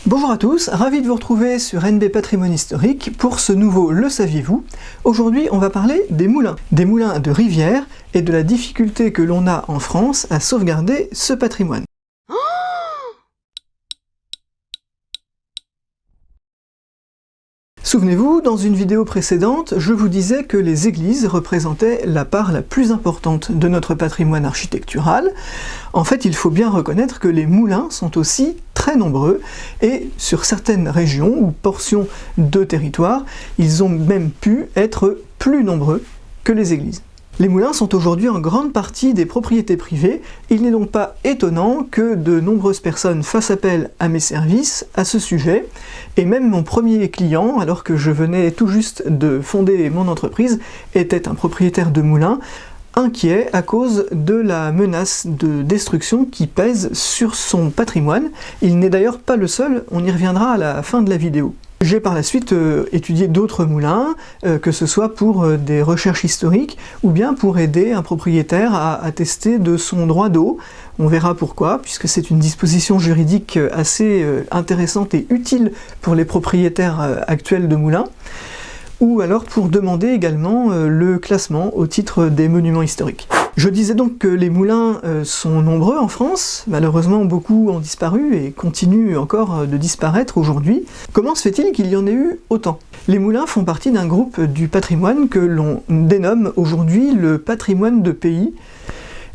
Bonjour à tous, ravi de vous retrouver sur NB Patrimoine Historique pour ce nouveau Le saviez-vous. Aujourd'hui on va parler des moulins de rivière et de la difficulté que l'on a en France à sauvegarder ce patrimoine. Souvenez-vous, dans une vidéo précédente, je vous disais que les églises représentaient la part la plus importante de notre patrimoine architectural. En fait, il faut bien reconnaître que les moulins sont aussi très nombreux, et sur certaines régions ou portions de territoire, ils ont même pu être plus nombreux que les églises. Les moulins sont aujourd'hui en grande partie des propriétés privées, il n'est donc pas étonnant que de nombreuses personnes fassent appel à mes services à ce sujet, et même mon premier client, alors que je venais tout juste de fonder mon entreprise, était un propriétaire de moulin, inquiet à cause de la menace de destruction qui pèse sur son patrimoine. Il n'est d'ailleurs pas le seul, on y reviendra à la fin de la vidéo. J'ai par la suite étudié d'autres moulins, que ce soit pour des recherches historiques ou bien pour aider un propriétaire à attester de son droit d'eau. On verra pourquoi, puisque c'est une disposition juridique assez intéressante et utile pour les propriétaires actuels de moulins, ou alors pour demander également le classement au titre des monuments historiques. Je disais donc que les moulins sont nombreux en France, malheureusement beaucoup ont disparu et continuent encore de disparaître aujourd'hui. Comment se fait-il qu'il y en ait eu autant? Les moulins font partie d'un groupe du patrimoine que l'on dénomme aujourd'hui le patrimoine de pays,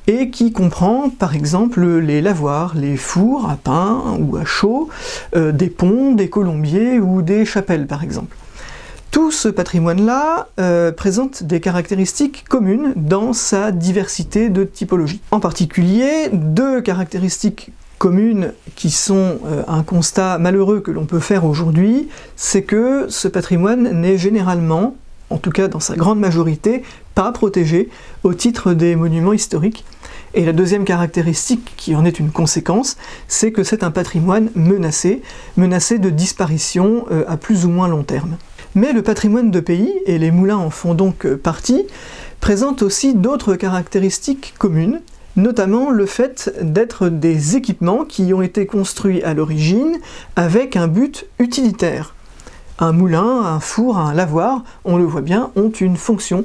et qui comprend par exemple les lavoirs, les fours à pain ou à chaux, des ponts, des colombiers ou des chapelles par exemple. Tout ce patrimoine-là présente des caractéristiques communes dans sa diversité de typologies. En particulier, deux caractéristiques communes qui sont un constat malheureux que l'on peut faire aujourd'hui, c'est que ce patrimoine n'est généralement, en tout cas dans sa grande majorité, pas protégé au titre des monuments historiques. Et la deuxième caractéristique, qui en est une conséquence, c'est que c'est un patrimoine menacé de disparition à plus ou moins long terme. Mais le patrimoine de pays, et les moulins en font donc partie, présente aussi d'autres caractéristiques communes, notamment le fait d'être des équipements qui ont été construits à l'origine avec un but utilitaire. Un moulin, un four, un lavoir, on le voit bien, ont une fonction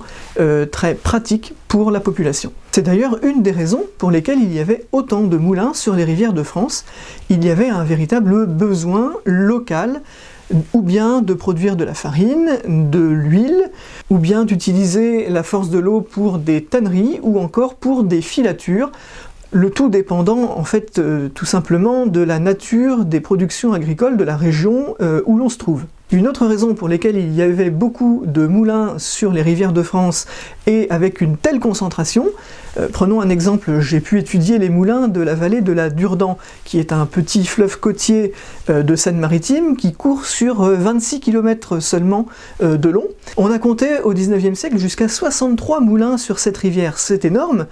très pratique pour la population. C'est d'ailleurs une des raisons pour lesquelles il y avait autant de moulins sur les rivières de France. Il y avait un véritable besoin local, ou bien de produire de la farine, de l'huile, ou bien d'utiliser la force de l'eau pour des tanneries, ou encore pour des filatures, le tout dépendant en fait tout simplement de la nature des productions agricoles de la région où l'on se trouve. Une autre raison pour laquelle il y avait beaucoup de moulins sur les rivières de France et avec une telle concentration, prenons un exemple, j'ai pu étudier les moulins de la vallée de la Durdan, qui est un petit fleuve côtier de Seine-Maritime qui court sur 26 km seulement de long. On a compté au 19e siècle jusqu'à 63 moulins sur cette rivière, c'est énorme,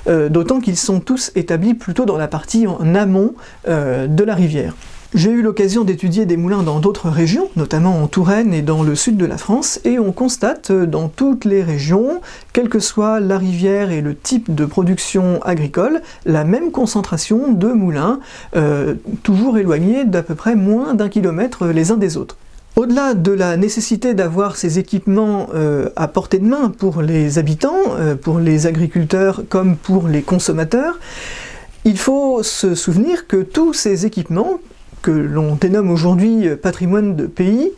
d'autant qu'ils sont tous établis plutôt dans la partie en amont de la rivière. J'ai eu l'occasion d'étudier des moulins dans d'autres régions, notamment en Touraine et dans le sud de la France, et on constate dans toutes les régions, quelle que soit la rivière et le type de production agricole, la même concentration de moulins, toujours éloignés d'à peu près moins d'1 kilomètre les uns des autres. Au-delà de la nécessité d'avoir ces équipements à portée de main pour les habitants, pour les agriculteurs comme pour les consommateurs, il faut se souvenir que tous ces équipements, que l'on dénomme aujourd'hui patrimoine de pays,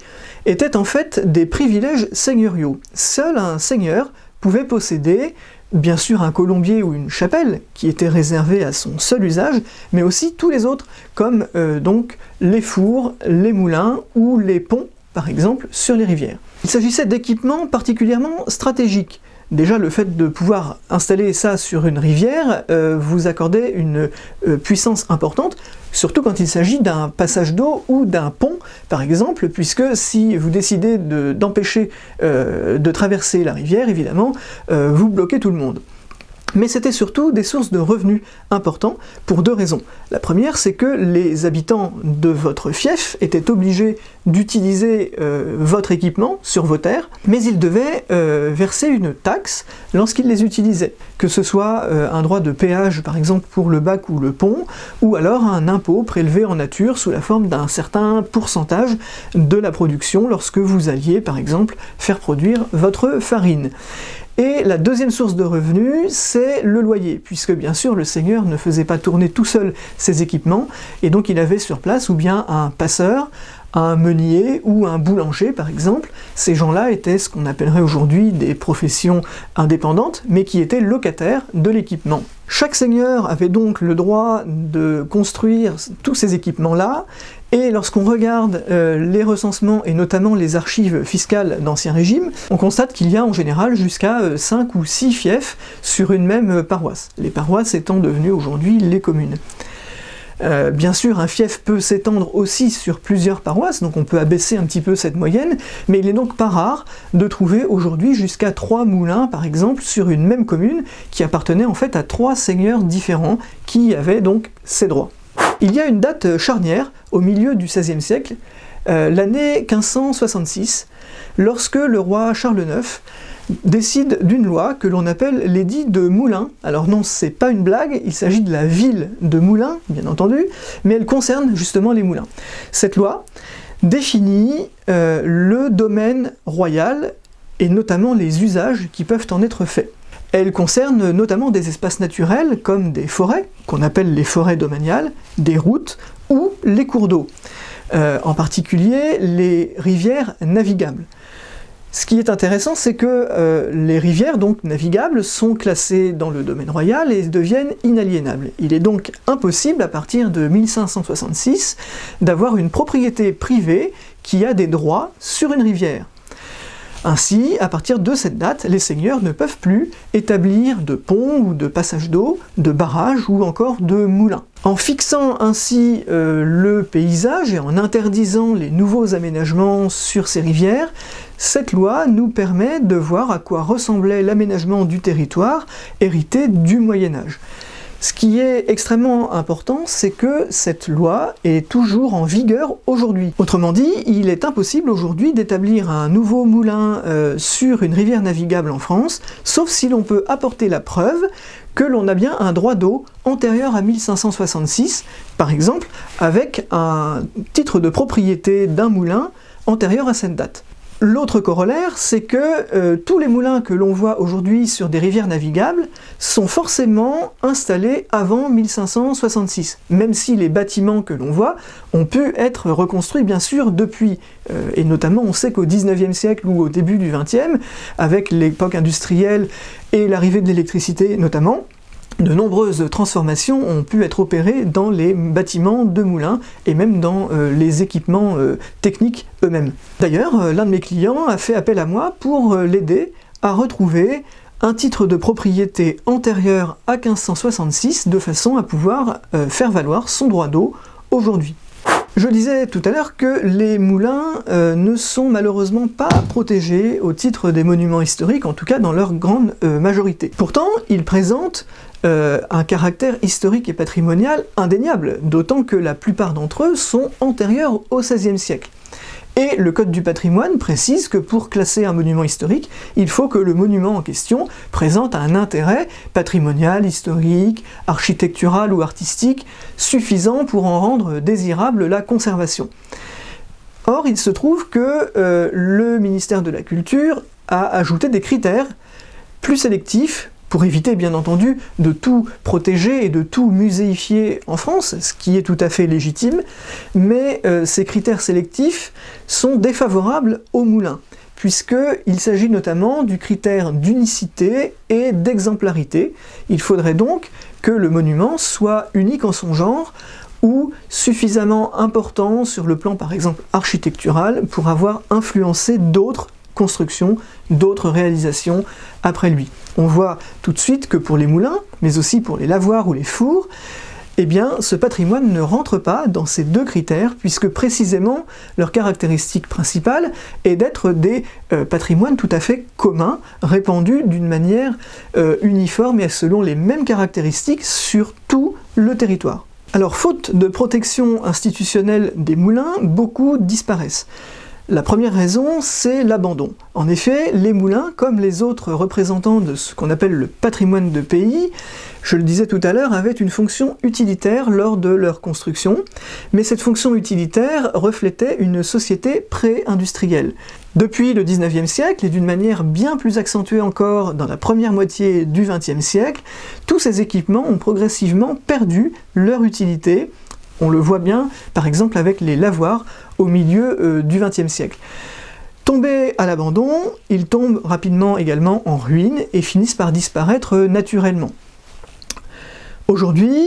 étaient en fait des privilèges seigneuriaux. Seul un seigneur pouvait posséder, bien sûr un colombier ou une chapelle, qui était réservé à son seul usage, mais aussi tous les autres, comme donc les fours, les moulins ou les ponts, par exemple, sur les rivières. Il s'agissait d'équipements particulièrement stratégiques. Déjà, le fait de pouvoir installer ça sur une rivière vous accordait une puissance importante, surtout quand il s'agit d'un passage d'eau ou d'un pont, par exemple, puisque si vous décidez d'empêcher de traverser la rivière, évidemment, vous bloquez tout le monde. Mais c'était surtout des sources de revenus importants pour 2 raisons. La première, c'est que les habitants de votre fief étaient obligés d'utiliser votre équipement sur vos terres, mais ils devaient verser une taxe lorsqu'ils les utilisaient, que ce soit un droit de péage par exemple pour le bac ou le pont, ou alors un impôt prélevé en nature sous la forme d'un certain pourcentage de la production lorsque vous alliez par exemple faire produire votre farine. Et la deuxième source de revenus, c'est le loyer, puisque bien sûr le seigneur ne faisait pas tourner tout seul ses équipements, et donc il avait sur place ou bien un passeur, un meunier ou un boulanger par exemple. Ces gens-là étaient ce qu'on appellerait aujourd'hui des professions indépendantes, mais qui étaient locataires de l'équipement. Chaque seigneur avait donc le droit de construire tous ces équipements-là, et lorsqu'on regarde les recensements et notamment les archives fiscales d'Ancien Régime, on constate qu'il y a en général jusqu'à 5 ou 6 fiefs sur une même paroisse, les paroisses étant devenues aujourd'hui les communes. Bien sûr, un fief peut s'étendre aussi sur plusieurs paroisses, donc on peut abaisser un petit peu cette moyenne, mais il n'est donc pas rare de trouver aujourd'hui jusqu'à 3 moulins, par exemple, sur une même commune, qui appartenaient en fait à 3 seigneurs différents, qui avaient donc ces droits. Il y a une date charnière, au milieu du XVIe siècle, l'année 1566, lorsque le roi Charles IX décide d'une loi que l'on appelle l'édit de Moulins. Alors non, c'est pas une blague, il s'agit de la ville de Moulins, bien entendu, mais elle concerne justement les moulins. Cette loi définit le domaine royal et notamment les usages qui peuvent en être faits. Elle concerne notamment des espaces naturels comme des forêts, qu'on appelle les forêts domaniales, des routes ou les cours d'eau, en particulier les rivières navigables. Ce qui est intéressant, c'est que les rivières donc navigables sont classées dans le domaine royal et deviennent inaliénables. Il est donc impossible, à partir de 1566, d'avoir une propriété privée qui a des droits sur une rivière. Ainsi, à partir de cette date, les seigneurs ne peuvent plus établir de ponts ou de passages d'eau, de barrages ou encore de moulins. En fixant ainsi le paysage et en interdisant les nouveaux aménagements sur ces rivières, cette loi nous permet de voir à quoi ressemblait l'aménagement du territoire hérité du Moyen-Âge. Ce qui est extrêmement important, c'est que cette loi est toujours en vigueur aujourd'hui. Autrement dit, il est impossible aujourd'hui d'établir un nouveau moulin sur une rivière navigable en France, sauf si l'on peut apporter la preuve que l'on a bien un droit d'eau antérieur à 1566, par exemple avec un titre de propriété d'un moulin antérieur à cette date. L'autre corollaire, c'est que tous les moulins que l'on voit aujourd'hui sur des rivières navigables sont forcément installés avant 1566, même si les bâtiments que l'on voit ont pu être reconstruits bien sûr depuis, et notamment on sait qu'au XIXe siècle ou au début du XXe, avec l'époque industrielle et l'arrivée de l'électricité notamment, de nombreuses transformations ont pu être opérées dans les bâtiments de moulins et même dans les équipements techniques eux-mêmes. D'ailleurs, l'un de mes clients a fait appel à moi pour l'aider à retrouver un titre de propriété antérieur à 1566 de façon à pouvoir faire valoir son droit d'eau aujourd'hui. Je disais tout à l'heure que les moulins ne sont malheureusement pas protégés au titre des monuments historiques, en tout cas dans leur grande majorité. Pourtant, ils présentent un caractère historique et patrimonial indéniable, d'autant que la plupart d'entre eux sont antérieurs au XVIe siècle. Et le Code du patrimoine précise que pour classer un monument historique, il faut que le monument en question présente un intérêt patrimonial, historique, architectural ou artistique suffisant pour en rendre désirable la conservation. Or, il se trouve que le ministère de la Culture a ajouté des critères plus sélectifs pour éviter bien entendu de tout protéger et de tout muséifier en France, ce qui est tout à fait légitime, mais ces critères sélectifs sont défavorables aux moulins, puisqu'il s'agit notamment du critère d'unicité et d'exemplarité. Il faudrait donc que le monument soit unique en son genre, ou suffisamment important sur le plan par exemple architectural pour avoir influencé d'autres constructions, d'autres réalisations après lui. On voit tout de suite que pour les moulins, mais aussi pour les lavoirs ou les fours, Eh bien, ce patrimoine ne rentre pas dans ces deux critères, puisque précisément leur caractéristique principale est d'être des patrimoines tout à fait communs, répandus d'une manière uniforme et selon les mêmes caractéristiques sur tout le territoire. Alors, faute de protection institutionnelle des moulins, beaucoup disparaissent. La première raison, c'est l'abandon. En effet, les moulins, comme les autres représentants de ce qu'on appelle le patrimoine de pays, je le disais tout à l'heure, avaient une fonction utilitaire lors de leur construction, mais cette fonction utilitaire reflétait une société pré-industrielle. Depuis le XIXe siècle, et d'une manière bien plus accentuée encore dans la première moitié du XXe siècle, tous ces équipements ont progressivement perdu leur utilité. On le voit bien, par exemple, avec les lavoirs au milieu du XXe siècle. Tombés à l'abandon, ils tombent rapidement également en ruine et finissent par disparaître naturellement. Aujourd'hui,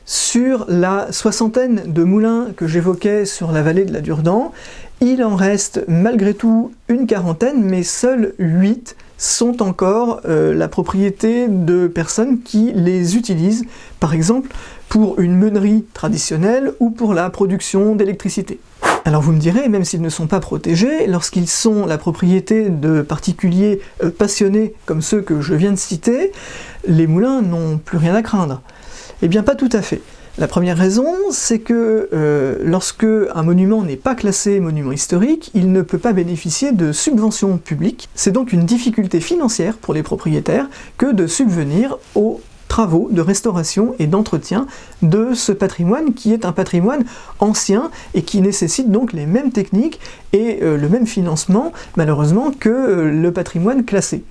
sur la soixantaine de moulins que j'évoquais sur la vallée de la Durdan, il en reste malgré tout une quarantaine, mais seuls 8 sont encore la propriété de personnes qui les utilisent, par exemple pour une meunerie traditionnelle ou pour la production d'électricité. Alors vous me direz, même s'ils ne sont pas protégés, lorsqu'ils sont la propriété de particuliers passionnés comme ceux que je viens de citer, les moulins n'ont plus rien à craindre. Eh bien pas tout à fait. La première raison, c'est que lorsque un monument n'est pas classé monument historique, il ne peut pas bénéficier de subventions publiques. C'est donc une difficulté financière pour les propriétaires que de subvenir aux travaux de restauration et d'entretien de ce patrimoine qui est un patrimoine ancien et qui nécessite donc les mêmes techniques et le même financement malheureusement que le patrimoine classé.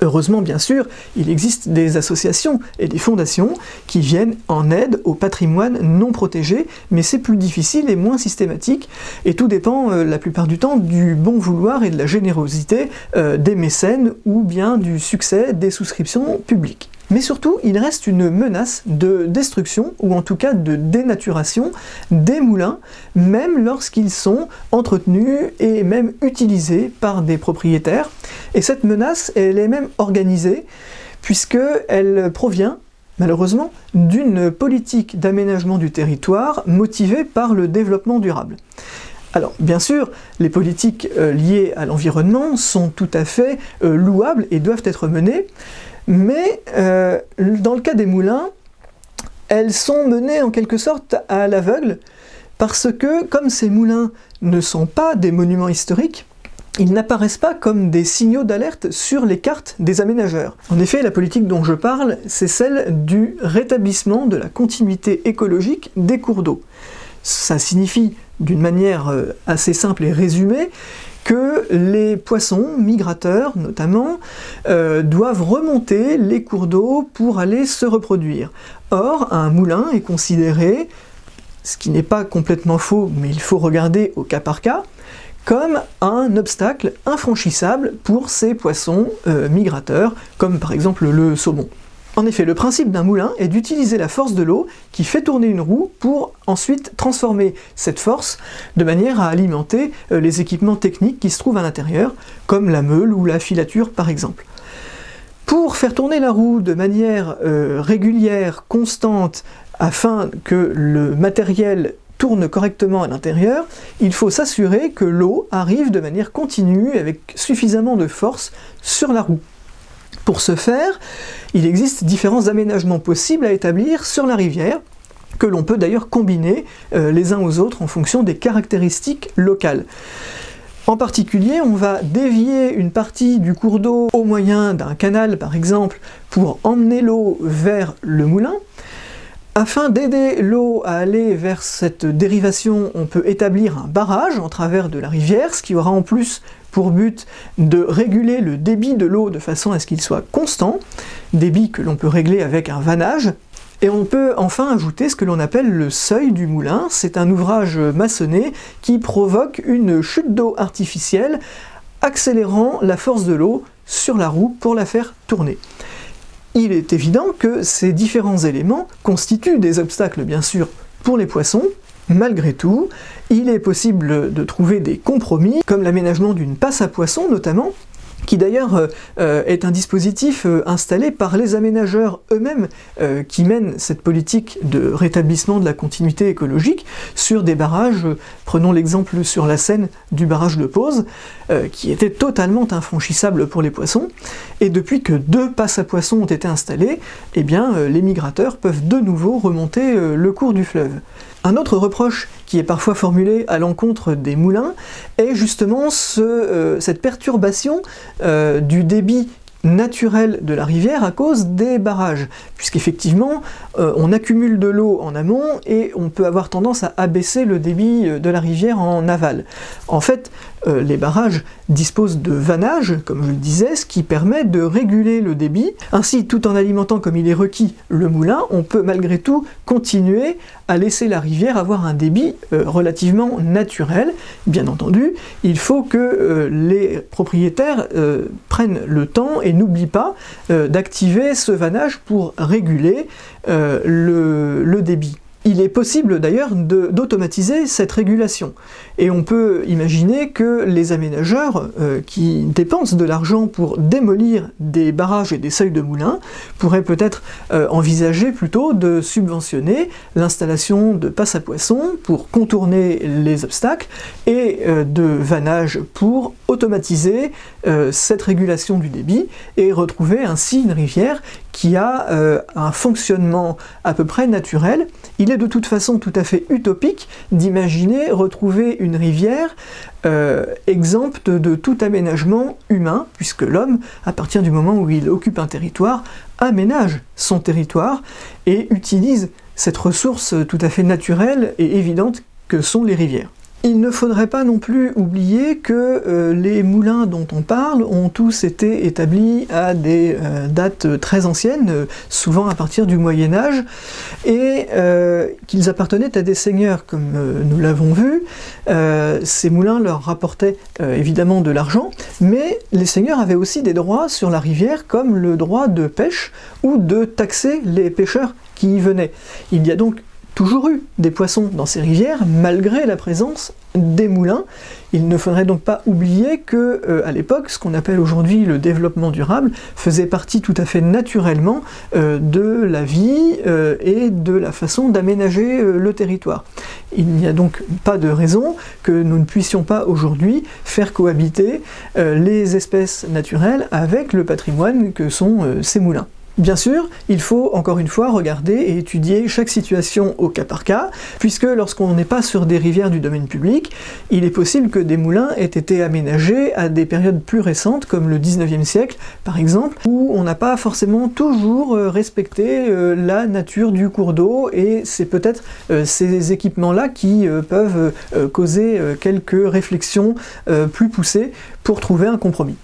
Heureusement, bien sûr, il existe des associations et des fondations qui viennent en aide au patrimoine non protégé, mais c'est plus difficile et moins systématique, et tout dépend la plupart du temps du bon vouloir et de la générosité des mécènes ou bien du succès des souscriptions publiques. Mais surtout, il reste une menace de destruction, ou en tout cas de dénaturation, des moulins, même lorsqu'ils sont entretenus et même utilisés par des propriétaires. Et cette menace, elle est même organisée, puisqu'elle provient, malheureusement, d'une politique d'aménagement du territoire motivée par le développement durable. Alors, bien sûr, les politiques liées à l'environnement sont tout à fait louables et doivent être menées, mais dans le cas des moulins, elles sont menées en quelque sorte à l'aveugle, parce que comme ces moulins ne sont pas des monuments historiques, ils n'apparaissent pas comme des signaux d'alerte sur les cartes des aménageurs. En effet, la politique dont je parle, c'est celle du rétablissement de la continuité écologique des cours d'eau. Ça signifie, d'une manière assez simple et résumée, que les poissons migrateurs, notamment, doivent remonter les cours d'eau pour aller se reproduire. Or, un moulin est considéré, ce qui n'est pas complètement faux, mais il faut regarder au cas par cas, comme un obstacle infranchissable pour ces poissons migrateurs, comme par exemple le saumon. En effet, le principe d'un moulin est d'utiliser la force de l'eau qui fait tourner une roue pour ensuite transformer cette force de manière à alimenter les équipements techniques qui se trouvent à l'intérieur, comme la meule ou la filature par exemple. Pour faire tourner la roue de manière régulière, constante, afin que le matériel tourne correctement à l'intérieur, il faut s'assurer que l'eau arrive de manière continue avec suffisamment de force sur la roue. Pour ce faire, il existe différents aménagements possibles à établir sur la rivière, que l'on peut d'ailleurs combiner les uns aux autres en fonction des caractéristiques locales. En particulier, on va dévier une partie du cours d'eau au moyen d'un canal par exemple pour emmener l'eau vers le moulin. Afin d'aider l'eau à aller vers cette dérivation, on peut établir un barrage en travers de la rivière, ce qui aura en plus pour but de réguler le débit de l'eau de façon à ce qu'il soit constant, débit que l'on peut régler avec un vannage. Et on peut enfin ajouter ce que l'on appelle le seuil du moulin. C'est un ouvrage maçonné qui provoque une chute d'eau artificielle, accélérant la force de l'eau sur la roue pour la faire tourner. Il est évident que ces différents éléments constituent des obstacles bien sûr pour les poissons. Malgré tout, il est possible de trouver des compromis, comme l'aménagement d'une passe à poissons notamment, qui d'ailleurs est un dispositif installé par les aménageurs eux-mêmes qui mènent cette politique de rétablissement de la continuité écologique sur des barrages, prenons l'exemple sur la Seine du barrage de Pose, qui était totalement infranchissable pour les poissons, et depuis que 2 passes à poissons ont été installés, eh bien les migrateurs peuvent de nouveau remonter le cours du fleuve. Un autre reproche qui est parfois formulé à l'encontre des moulins est justement cette perturbation du débit naturel de la rivière à cause des barrages, puisqu'effectivement on accumule de l'eau en amont et on peut avoir tendance à abaisser le débit de la rivière en aval. En fait, les barrages disposent de vannage, comme je le disais, ce qui permet de réguler le débit. Ainsi, tout en alimentant comme il est requis le moulin, on peut malgré tout continuer à laisser la rivière avoir un débit relativement naturel. Bien entendu, il faut que les propriétaires prennent le temps et n'oublient pas d'activer ce vannage pour réguler le débit. Il est possible d'ailleurs d'automatiser cette régulation. Et on peut imaginer que les aménageurs qui dépensent de l'argent pour démolir des barrages et des seuils de moulins pourraient peut-être envisager plutôt de subventionner l'installation de passes à poissons pour contourner les obstacles et de vannage pour automatiser cette régulation du débit et retrouver ainsi une rivière qui a un fonctionnement à peu près naturel. Il est de toute façon tout à fait utopique d'imaginer retrouver une rivière exempte de tout aménagement humain, puisque l'homme, à partir du moment où il occupe un territoire, aménage son territoire et utilise cette ressource tout à fait naturelle et évidente que sont les rivières. Il ne faudrait pas non plus oublier que les moulins dont on parle ont tous été établis à des dates très anciennes, souvent à partir du Moyen-Âge, et qu'ils appartenaient à des seigneurs, comme nous l'avons vu. Ces moulins leur rapportaient évidemment de l'argent, mais les seigneurs avaient aussi des droits sur la rivière, comme le droit de pêche ou de taxer les pêcheurs qui y venaient. Il y a donc toujours eu des poissons dans ces rivières, malgré la présence des moulins. Il ne faudrait donc pas oublier que, à l'époque, ce qu'on appelle aujourd'hui le développement durable faisait partie tout à fait naturellement de la vie et de la façon d'aménager le territoire. Il n'y a donc pas de raison que nous ne puissions pas aujourd'hui faire cohabiter les espèces naturelles avec le patrimoine que sont ces moulins. Bien sûr, il faut encore une fois regarder et étudier chaque situation au cas par cas, puisque lorsqu'on n'est pas sur des rivières du domaine public, il est possible que des moulins aient été aménagés à des périodes plus récentes, comme le 19e siècle par exemple, où on n'a pas forcément toujours respecté la nature du cours d'eau, et c'est peut-être ces équipements-là qui peuvent causer quelques réflexions plus poussées pour trouver un compromis.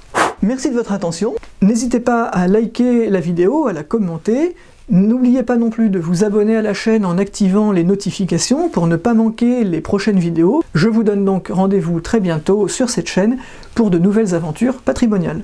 Merci de votre attention, n'hésitez pas à liker la vidéo, à la commenter, n'oubliez pas non plus de vous abonner à la chaîne en activant les notifications pour ne pas manquer les prochaines vidéos. Je vous donne donc rendez-vous très bientôt sur cette chaîne pour de nouvelles aventures patrimoniales.